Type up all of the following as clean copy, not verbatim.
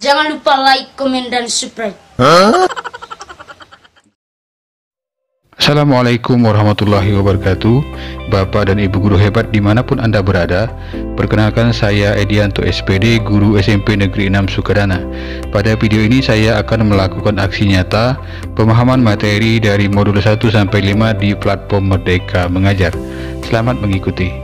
Jangan lupa like, komen, dan subscribe. Assalamualaikum warahmatullahi wabarakatuh. Bapak dan Ibu guru hebat dimanapun Anda berada, perkenalkan saya Edianto SPD, guru SMP Negeri 6 Sukadana. Pada video ini saya akan melakukan aksi nyata pemahaman materi dari modul 1 sampai 5 di platform Merdeka Mengajar. Selamat mengikuti.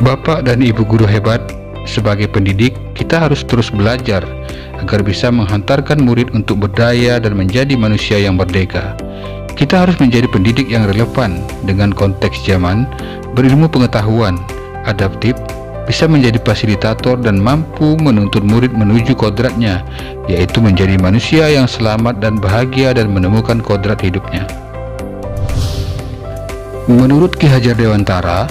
Bapak dan Ibu guru hebat, sebagai pendidik kita harus terus belajar agar bisa menghantarkan murid untuk berdaya dan menjadi manusia yang merdeka. Kita harus menjadi pendidik yang relevan dengan konteks zaman, berilmu pengetahuan, adaptif, bisa menjadi fasilitator dan mampu menuntun murid menuju kodratnya, yaitu menjadi manusia yang selamat dan bahagia dan menemukan kodrat hidupnya. Menurut Ki Hajar Dewantara,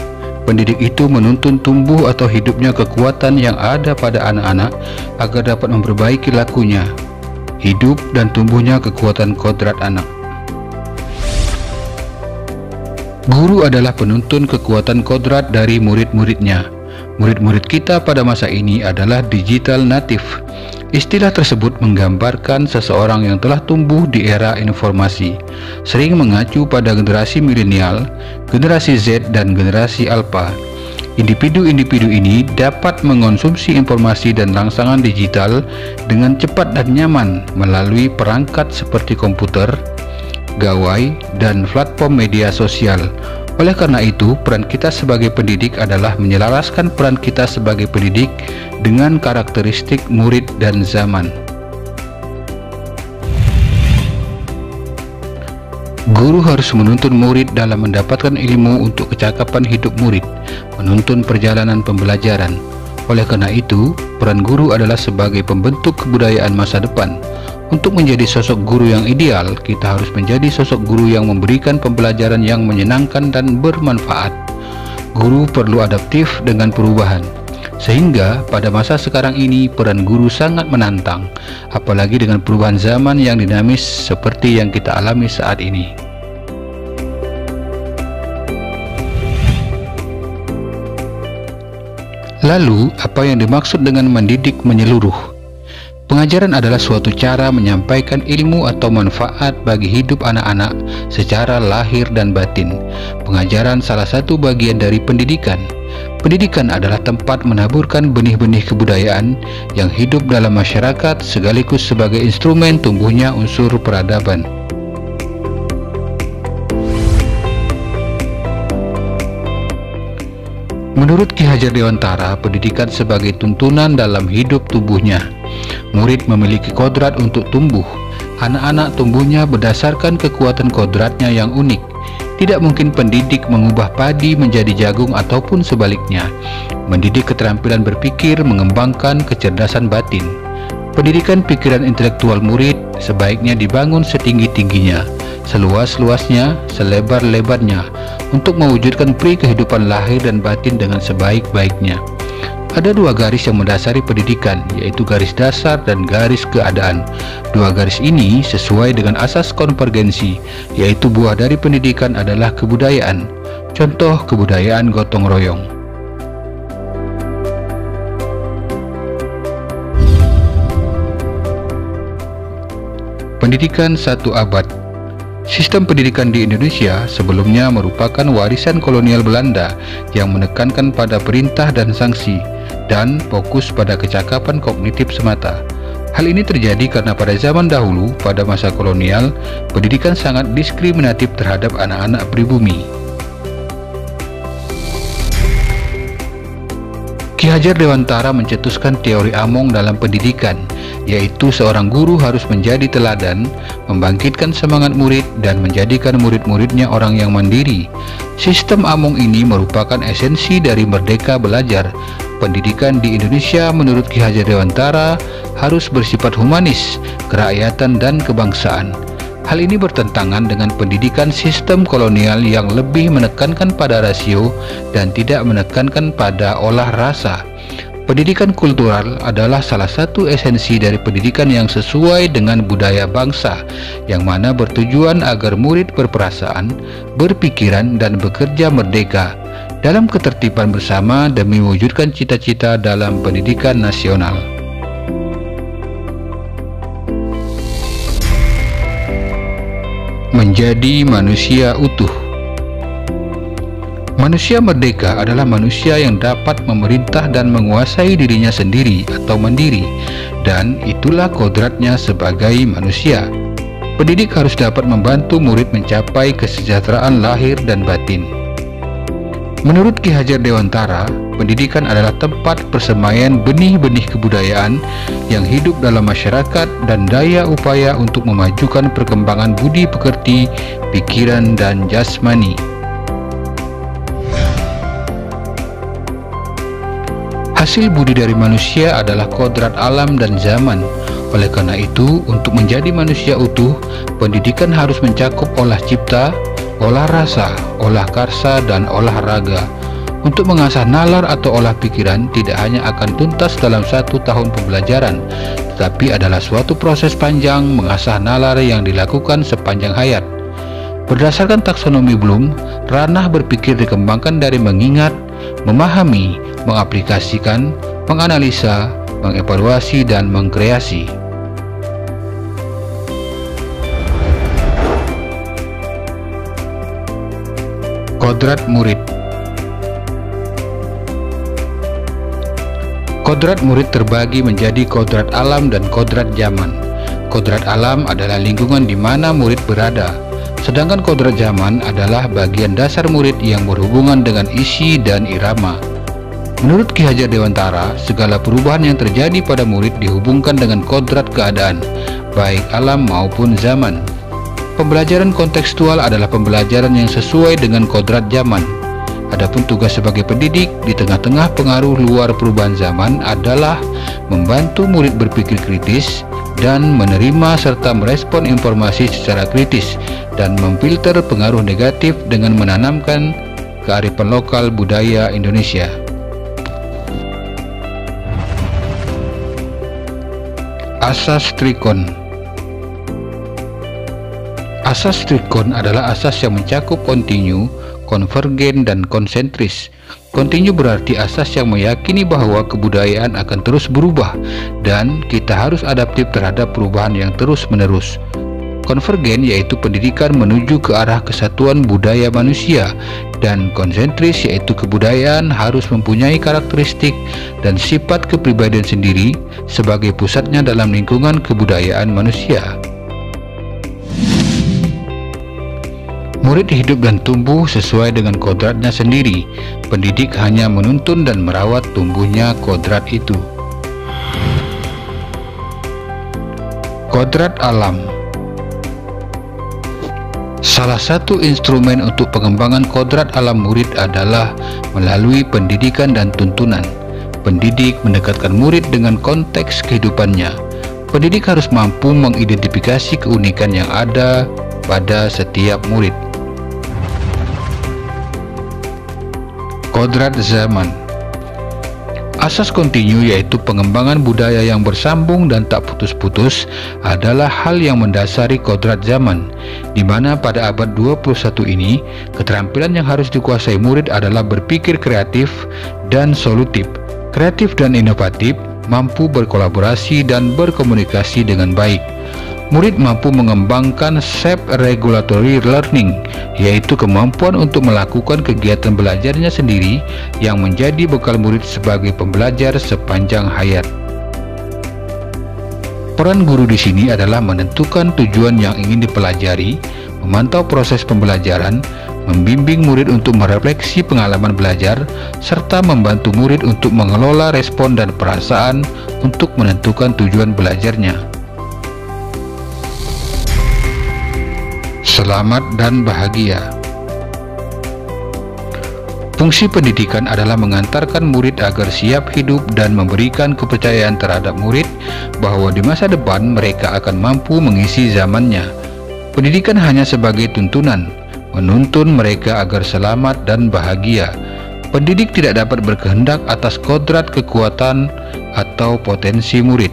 pendidik itu menuntun tumbuh atau hidupnya kekuatan yang ada pada anak-anak agar dapat memperbaiki lakunya, hidup dan tumbuhnya kekuatan kodrat anak. Guru adalah penuntun kekuatan kodrat dari murid-muridnya. Murid-murid kita pada masa ini adalah digital native. Istilah tersebut menggambarkan seseorang yang telah tumbuh di era informasi, sering mengacu pada generasi milenial, generasi Z, dan generasi Alpha. Individu-individu ini dapat mengonsumsi informasi dan rangsangan digital dengan cepat dan nyaman melalui perangkat seperti komputer, gawai, dan platform media sosial. Oleh karena itu, peran kita sebagai pendidik adalah menyelaraskan peran kita sebagai pendidik dengan karakteristik murid dan zaman. Guru harus menuntun murid dalam mendapatkan ilmu untuk kecakapan hidup murid, menuntun perjalanan pembelajaran. Oleh karena itu, peran guru adalah sebagai pembentuk kebudayaan masa depan. Untuk menjadi sosok guru yang ideal, kita harus menjadi sosok guru yang memberikan pembelajaran yang menyenangkan dan bermanfaat. Guru perlu adaptif dengan perubahan, sehingga pada masa sekarang ini peran guru sangat menantang, apalagi dengan perubahan zaman yang dinamis seperti yang kita alami saat ini. Lalu, apa yang dimaksud dengan mendidik menyeluruh? Pengajaran adalah suatu cara menyampaikan ilmu atau manfaat bagi hidup anak-anak secara lahir dan batin. Pengajaran salah satu bagian dari pendidikan. Pendidikan adalah tempat menaburkan benih-benih kebudayaan yang hidup dalam masyarakat sekaligus sebagai instrumen tumbuhnya unsur peradaban. Menurut Ki Hajar Dewantara, pendidikan sebagai tuntunan dalam hidup tumbuhnya. Murid memiliki kodrat untuk tumbuh. Anak-anak tumbuhnya berdasarkan kekuatan kodratnya yang unik. Tidak mungkin pendidik mengubah padi menjadi jagung ataupun sebaliknya. Mendidik keterampilan berpikir, mengembangkan kecerdasan batin. Pendidikan pikiran intelektual murid sebaiknya dibangun setinggi-tingginya, seluas-luasnya, selebar-lebarnya, untuk mewujudkan pri kehidupan lahir dan batin dengan sebaik-baiknya. Ada dua garis yang mendasari pendidikan, yaitu garis dasar dan garis keadaan. Dua garis ini sesuai dengan asas konvergensi, yaitu buah dari pendidikan adalah kebudayaan. Contoh kebudayaan gotong royong. Pendidikan satu abad. Sistem pendidikan di Indonesia sebelumnya merupakan warisan kolonial Belanda yang menekankan pada perintah dan sanksi dan fokus pada kecakapan kognitif semata. Hal ini terjadi karena pada zaman dahulu, pada masa kolonial, pendidikan sangat diskriminatif terhadap anak-anak pribumi. Ki Hajar Dewantara mencetuskan teori Among dalam pendidikan, yaitu seorang guru harus menjadi teladan, membangkitkan semangat murid, dan menjadikan murid-muridnya orang yang mandiri. Sistem Among ini merupakan esensi dari Merdeka Belajar. Pendidikan di Indonesia menurut Ki Hajar Dewantara harus bersifat humanis, kerakyatan, dan kebangsaan. Hal ini bertentangan dengan pendidikan sistem kolonial yang lebih menekankan pada rasio dan tidak menekankan pada olah rasa. Pendidikan kultural adalah salah satu esensi dari pendidikan yang sesuai dengan budaya bangsa, yang mana bertujuan agar murid berperasaan, berpikiran, dan bekerja merdeka. dalam ketertiban bersama demi mewujudkan cita-cita dalam pendidikan nasional. Menjadi manusia utuh. Manusia merdeka adalah manusia yang dapat memerintah dan menguasai dirinya sendiri atau mandiri, dan itulah kodratnya sebagai manusia. Pendidik harus dapat membantu murid mencapai kesejahteraan lahir dan batin. Menurut Ki Hajar Dewantara, pendidikan adalah tempat persemaian benih-benih kebudayaan yang hidup dalam masyarakat dan daya upaya untuk memajukan perkembangan budi pekerti, pikiran, dan jasmani. Hasil budi dari manusia adalah kodrat alam dan zaman. Oleh karena itu, untuk menjadi manusia utuh, pendidikan harus mencakup olah cipta, olah rasa, olah karsa, dan olah raga. Untuk mengasah nalar atau olah pikiran tidak hanya akan tuntas dalam 1 tahun pembelajaran, tetapi adalah suatu proses panjang mengasah nalar yang dilakukan sepanjang hayat. Berdasarkan taksonomi Bloom, ranah berpikir dikembangkan dari mengingat, memahami, mengaplikasikan, menganalisa, mengevaluasi, dan mengkreasi. Kodrat murid. Kodrat murid terbagi menjadi kodrat alam dan kodrat zaman. Kodrat alam adalah lingkungan di mana murid berada, sedangkan kodrat zaman adalah bagian dasar murid yang berhubungan dengan isi dan irama. Menurut Ki Hajar Dewantara, segala perubahan yang terjadi pada murid dihubungkan dengan kodrat keadaan, baik alam maupun zaman. Pembelajaran kontekstual adalah pembelajaran yang sesuai dengan kodrat zaman. Adapun tugas sebagai pendidik di tengah-tengah pengaruh luar perubahan zaman adalah membantu murid berpikir kritis dan menerima serta merespon informasi secara kritis dan memfilter pengaruh negatif dengan menanamkan kearifan lokal budaya Indonesia. Asas Trikon. Asas Trikon adalah asas yang mencakup kontinu, konvergen, dan konsentris. Kontinu berarti asas yang meyakini bahwa kebudayaan akan terus berubah dan kita harus adaptif terhadap perubahan yang terus-menerus. Konvergen yaitu pendidikan menuju ke arah kesatuan budaya manusia, dan konsentris yaitu kebudayaan harus mempunyai karakteristik dan sifat kepribadian sendiri sebagai pusatnya dalam lingkungan kebudayaan manusia. Murid hidup dan tumbuh sesuai dengan kodratnya sendiri. Pendidik hanya menuntun dan merawat tumbuhnya kodrat itu. Kodrat alam. Salah satu instrumen untuk pengembangan kodrat alam murid adalah melalui pendidikan dan tuntunan. Pendidik mendekatkan murid dengan konteks kehidupannya. Pendidik harus mampu mengidentifikasi keunikan yang ada pada setiap murid. Kodrat zaman. Asas kontinu yaitu pengembangan budaya yang bersambung dan tak putus-putus adalah hal yang mendasari kodrat zaman, di mana pada abad 21 ini keterampilan yang harus dikuasai murid adalah berpikir kreatif dan solutif, kreatif dan inovatif, mampu berkolaborasi dan berkomunikasi dengan baik. Murid mampu mengembangkan self-regulatory learning, yaitu kemampuan untuk melakukan kegiatan belajarnya sendiri yang menjadi bekal murid sebagai pembelajar sepanjang hayat. Peran guru di sini adalah menentukan tujuan yang ingin dipelajari, memantau proses pembelajaran, membimbing murid untuk merefleksi pengalaman belajar, serta membantu murid untuk mengelola respon dan perasaan untuk menentukan tujuan belajarnya. Selamat dan bahagia. Fungsi pendidikan adalah mengantarkan murid agar siap hidup dan memberikan kepercayaan terhadap murid bahwa di masa depan mereka akan mampu mengisi zamannya. Pendidikan hanya sebagai tuntunan, menuntun mereka agar selamat dan bahagia. Pendidik tidak dapat berkehendak atas kodrat kekuatan atau potensi murid.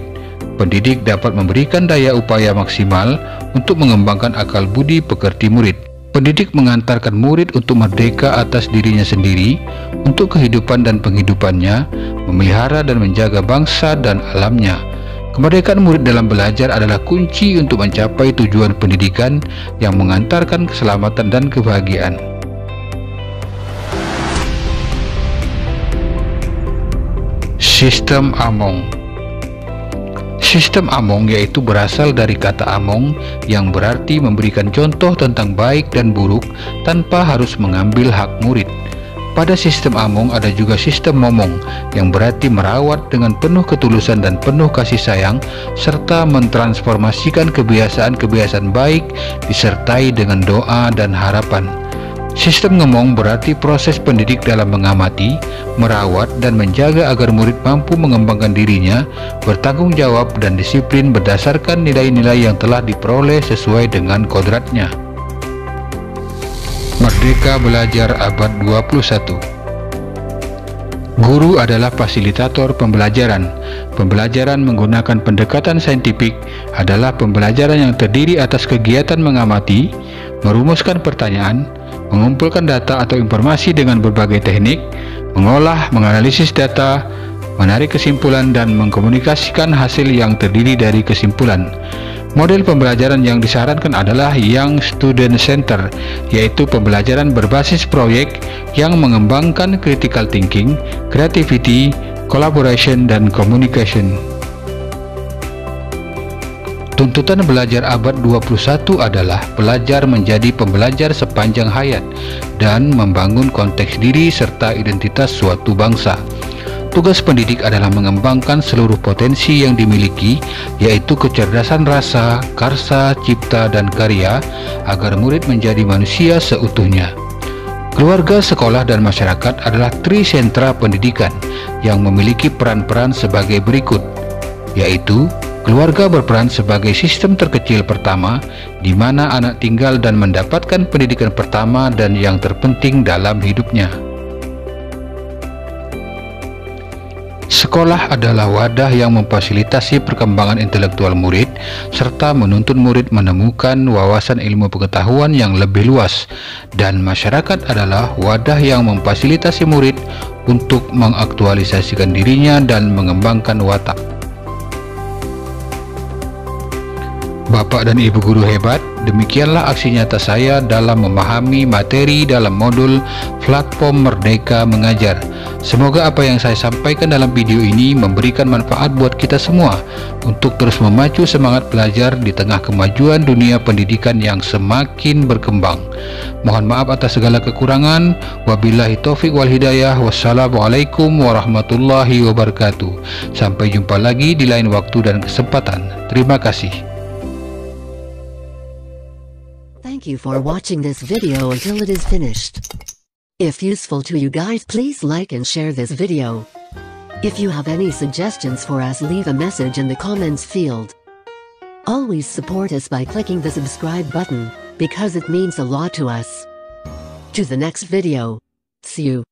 Pendidik dapat memberikan daya upaya maksimal untuk mengembangkan akal budi pekerti murid. Pendidik mengantarkan murid untuk merdeka atas dirinya sendiri, untuk kehidupan dan penghidupannya, memelihara dan menjaga bangsa dan alamnya. Kemerdekaan murid dalam belajar adalah kunci untuk mencapai tujuan pendidikan yang mengantarkan keselamatan dan kebahagiaan. Sistem Among. Sistem Among yaitu berasal dari kata among yang berarti memberikan contoh tentang baik dan buruk tanpa harus mengambil hak murid. Pada sistem Among ada juga sistem momong yang berarti merawat dengan penuh ketulusan dan penuh kasih sayang serta mentransformasikan kebiasaan-kebiasaan baik disertai dengan doa dan harapan. Sistem ngemong berarti proses pendidik dalam mengamati, merawat, dan menjaga agar murid mampu mengembangkan dirinya, bertanggung jawab dan disiplin berdasarkan nilai-nilai yang telah diperoleh sesuai dengan kodratnya. Merdeka Belajar Abad 21. Guru adalah fasilitator pembelajaran. Pembelajaran menggunakan pendekatan saintifik adalah pembelajaran yang terdiri atas kegiatan mengamati, merumuskan pertanyaan, mengumpulkan data atau informasi dengan berbagai teknik, mengolah, menganalisis data, menarik kesimpulan, dan mengkomunikasikan hasil yang terdiri dari kesimpulan. Model pembelajaran yang disarankan adalah yang student center, yaitu pembelajaran berbasis proyek yang mengembangkan critical thinking, creativity, collaboration, dan communication. Tuntutan belajar abad 21 adalah belajar menjadi pembelajar sepanjang hayat dan membangun konteks diri serta identitas suatu bangsa. Tugas pendidik adalah mengembangkan seluruh potensi yang dimiliki, yaitu kecerdasan rasa, karsa, cipta, dan karya, agar murid menjadi manusia seutuhnya. Keluarga, sekolah, dan masyarakat adalah trisentra pendidikan yang memiliki peran-peran sebagai berikut, yaitu keluarga berperan sebagai sistem terkecil pertama di mana anak tinggal dan mendapatkan pendidikan pertama dan yang terpenting dalam hidupnya. Sekolah adalah wadah yang memfasilitasi perkembangan intelektual murid serta menuntun murid menemukan wawasan ilmu pengetahuan yang lebih luas, dan masyarakat adalah wadah yang memfasilitasi murid untuk mengaktualisasikan dirinya dan mengembangkan watak. Bapak dan Ibu guru hebat, demikianlah aksi nyata saya dalam memahami materi dalam modul platform Merdeka Mengajar. Semoga apa yang saya sampaikan dalam video ini memberikan manfaat buat kita semua untuk terus memacu semangat belajar di tengah kemajuan dunia pendidikan yang semakin berkembang. Mohon maaf atas segala kekurangan. Wabillahi taufik wal hidayah. Wassalamualaikum warahmatullahi wabarakatuh. Sampai jumpa lagi di lain waktu dan kesempatan. Terima kasih. Thank you for watching this video until it is finished. If useful to you guys, please like and share this video. If you have any suggestions for us, leave a message in the comments field. Always support us by clicking the subscribe button, because it means a lot to us. To the next video. See you.